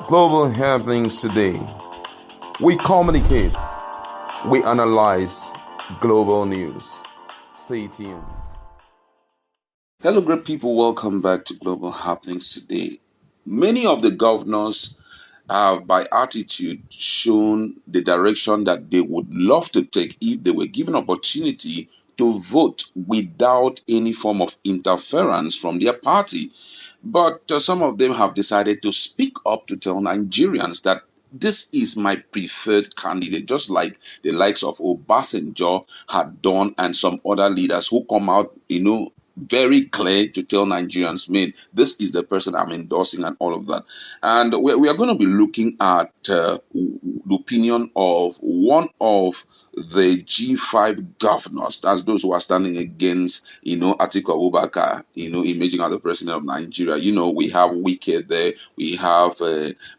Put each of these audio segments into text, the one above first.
Global happenings today. We communicate, we analyze global news. Stay tuned. Hello, great people. Welcome back to Global Happenings today. Many of the governors have, by attitude, shown the direction that they would love to take if they were given opportunity to vote without any form of interference from their party. But some of them have decided to speak up to tell Nigerians that this is my preferred candidate, just like the likes of Obasanjo had done and some other leaders who come out, very clear to tell Nigerians, man, this is the person I'm endorsing and all of that. And we are going to be looking at the opinion of one of the G5 governors. That's those who are standing against, Atiku Abubakar, emerging as the president of Nigeria. We have Wike there, we have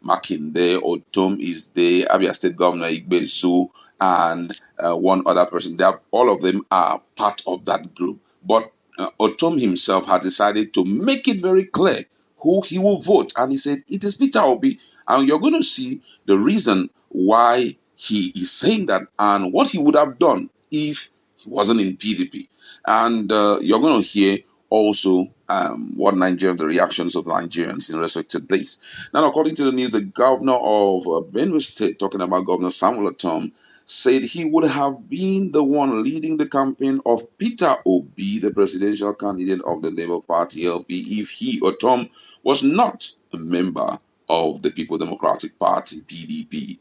Makin there, Ortom is there, Abia State Governor Igbezu, and one other person. All of them are part of that group. But Ortom himself had decided to make it very clear who he will vote. And he said, it is Peter Obi. And you're going to see the reason why he is saying that and what he would have done if he wasn't in PDP. And you're going to hear also the reactions of Nigerians in respect to this. Now, according to the news, the governor of Benue State, talking about Governor Samuel Ortom, said he would have been the one leading the campaign of Peter Obi, the presidential candidate of the Labour Party LP, if he, Ortom, was not a member of the People Democratic Party PDP.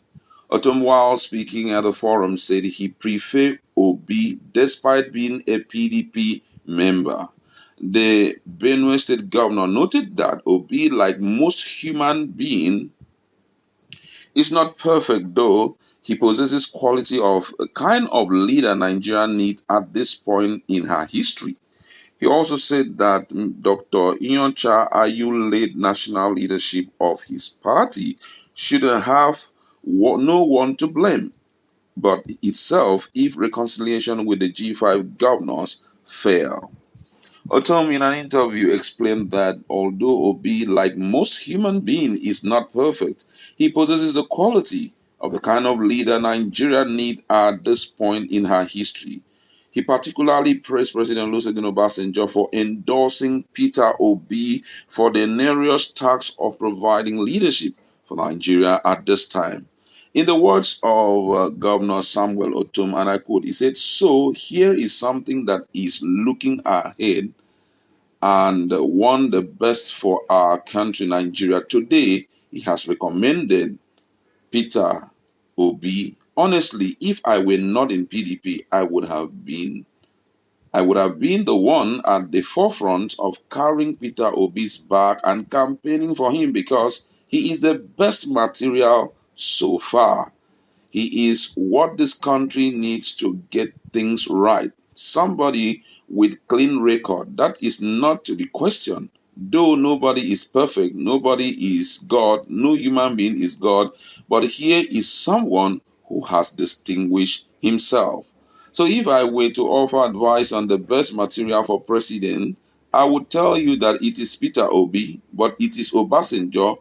Ortom, while speaking at the forum, said he preferred Obi despite being a PDP member. The Benue State governor noted that Obi, like most human beings, is not perfect, though he possesses quality of a kind of leader Nigeria needs at this point in her history. He also said that Dr. Iyoncha Ayu led national leadership of his party shouldn't have no one to blame but itself if reconciliation with the G5 governors fail. Otom, in an interview, explained that although Obi, like most human beings, is not perfect, he possesses the quality of the kind of leader Nigeria needs at this point in her history. He particularly praised President Olusegun Obasanjo for endorsing Peter Obi for the onerous task of providing leadership for Nigeria at this time. In the words of Governor Samuel Ortom, and I quote, he said, so here is something that is looking ahead and want the best for our country, Nigeria. Today, he has recommended Peter Obi. Honestly, if I were not in PDP, I would have been the one at the forefront of carrying Peter Obi's back and campaigning for him because he is the best material so far. He is what this country needs to get things right. Somebody with clean record. That is not to be questioned. Though nobody is perfect, nobody is God, no human being is God, but here is someone who has distinguished himself. So if I were to offer advice on the best material for president, I would tell you that it is Peter Obi, but it is Obasanjo,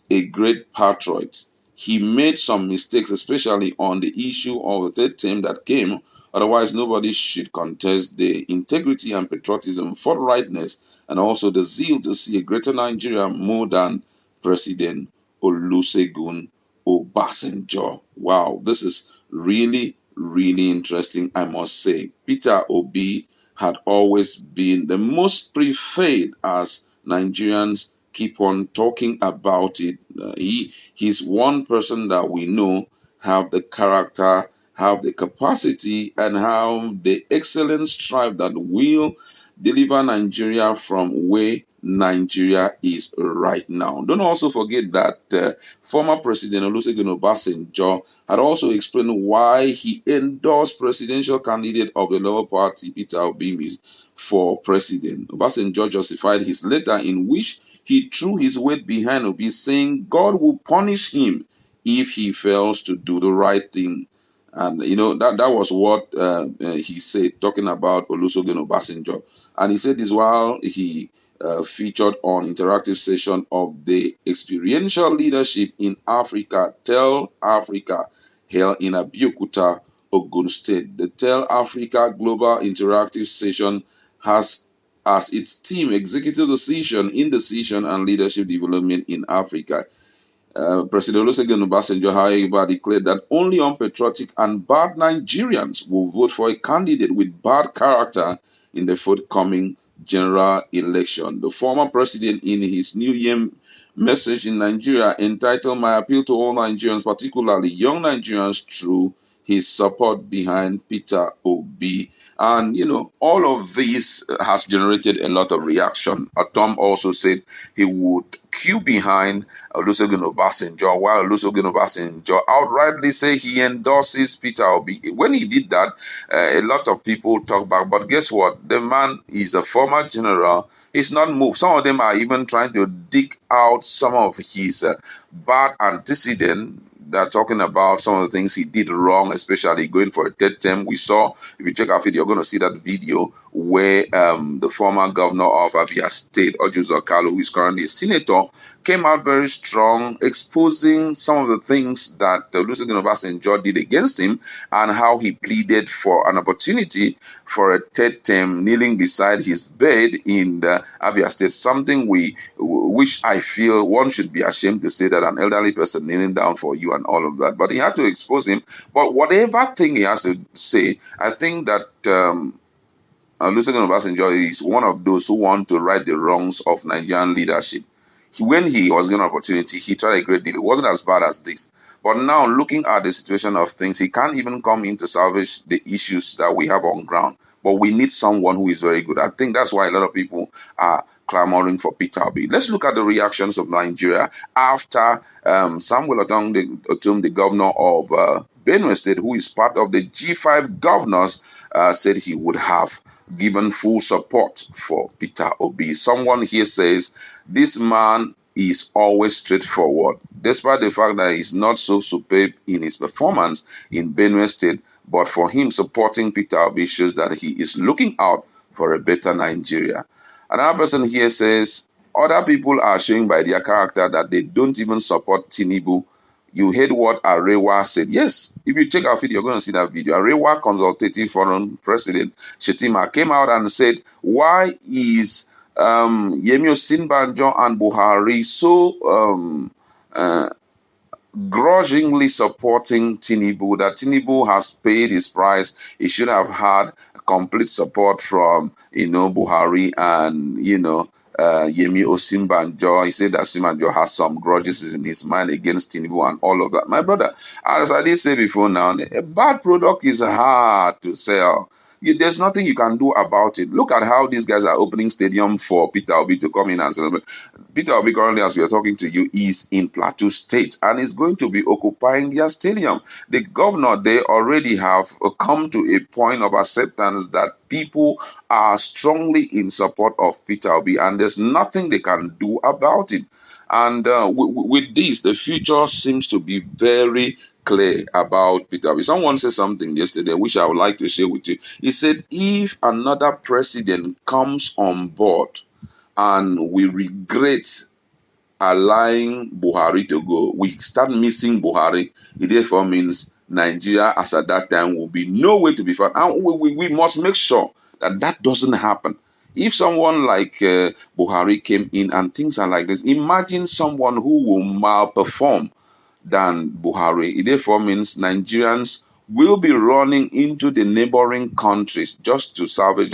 a great patriot. He made some mistakes, especially on the issue of the third term that came. Otherwise, nobody should contest the integrity and patriotism, forthrightness, and also the zeal to see a greater Nigeria more than President Olusegun Obasanjo. Wow, this is really, really interesting, I must say. Peter Obi had always been the most preferred as Nigerians keep on talking about it. He's one person that we know have the character, have the capacity, and have the excellent strive that will deliver Nigeria from where Nigeria is right now. Don't also forget that former President Olusegun Obasanjo had also explained why he endorsed presidential candidate of the Labour Party, Peter Obi, for president. Obasanjo justified his letter in which he threw his weight behind Obi, saying God will punish him if he fails to do the right thing. And that was what he said, talking about Olusegun Obasanjo. And he said this while he featured on interactive session of the Experiential Leadership in Africa, Tell Africa, held in Abeokuta, Ogun State. The Tell Africa Global Interactive Session has as its theme Executive Decision, Indecision, and Leadership Development in Africa. President Olusegun Obasanjo, however, declared that only unpatriotic and bad Nigerians will vote for a candidate with bad character in the forthcoming general election. The former president, in his New Year message in Nigeria, entitled "My Appeal to All Nigerians, particularly young Nigerians, through his support behind Peter Obi." And, all of this has generated a lot of reaction. Ortom also said he would queue behind Olusegun Obasanjo, while Olusegun Obasanjo outrightly say he endorses Peter Obi. When he did that, a lot of people talk back. But guess what? The man is a former general. He's not moved. Some of them are even trying to dig out some of his bad antecedents. They're talking about some of the things he did wrong, especially going for a third term. We saw, if you check our video, you're going to see that video where the former governor of Abia State, Ojuzo Kalu, who is currently a senator, came out very strong, exposing some of the things that Olusegun Obasanjo did against him and how he pleaded for an opportunity for a third term, kneeling beside his bed in the Abia State, something which I feel one should be ashamed to say that an elderly person kneeling down for you and all of that. But he had to expose him. But whatever thing he has to say, I think that Olusegun Obasanjo is one of those who want to right the wrongs of Nigerian leadership. When he was given an opportunity, he tried a great deal. It wasn't as bad as this. But now, looking at the situation of things, he can't even come in to salvage the issues that we have on ground. But we need someone who is very good. I think that's why a lot of people are clamoring for Peter Obi. Let's look at the reactions of Nigeria after Samuel Ortom, the governor of Benue State, who is part of the G5 governors, said he would have given full support for Peter Obi. Someone here says, this man is always straightforward, despite the fact that he's not so superb in his performance in Benue State. But for him, supporting Peter Obi shows that he is looking out for a better Nigeria. Another person here says, other people are showing by their character that they don't even support Tinubu. You heard what Arewa said. Yes, if you check our video, you're going to see that video. Arewa Consultative Forum President Shetima came out and said, why is Yemi Osinbajo and Buhari so grudgingly supporting Tinubu, that Tinubu has paid his price? He should have had complete support from, Buhari and, Yemi Osinbajo. He said that Osinbajo has some grudges in his mind against Tinubu and all of that. My brother, as I did say before now, a bad product is hard to sell. There's nothing you can do about it. Look at how these guys are opening stadium for Peter Obi to come in and celebrate. Peter Obi, currently, as we are talking to you, is in Plateau State and is going to be occupying their stadium. The governor, they already have come to a point of acceptance that people are strongly in support of Peter Obi, and there's nothing they can do about it. And with this, the future seems to be very clear about Peter Obi. Someone said something yesterday, which I would like to share with you. He said, if another president comes on board and we regret allowing Buhari to go, we start missing Buhari, it therefore means Nigeria, as at that time, will be nowhere to be found. And we must make sure that that doesn't happen. If someone like Buhari came in and things are like this, imagine someone who will malperform than Buhari. It therefore means Nigerians will be running into the neighboring countries just to salvage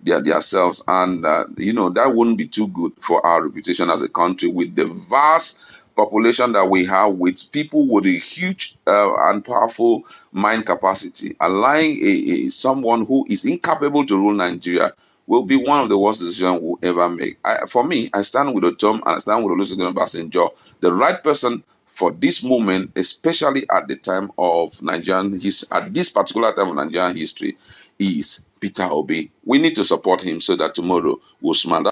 themselves. And, that wouldn't be too good for our reputation as a country with the vast population that we have, with people with a huge and powerful mind capacity. Allowing someone who is incapable to rule Nigeria will be one of the worst decisions we'll ever make. For me, I stand with Ortom and I stand with Olusegun Obasanjo. The right person for this moment, especially at the time of Nigerian history, at this particular time of Nigerian history, is Peter Obi. We need to support him so that tomorrow we'll smile.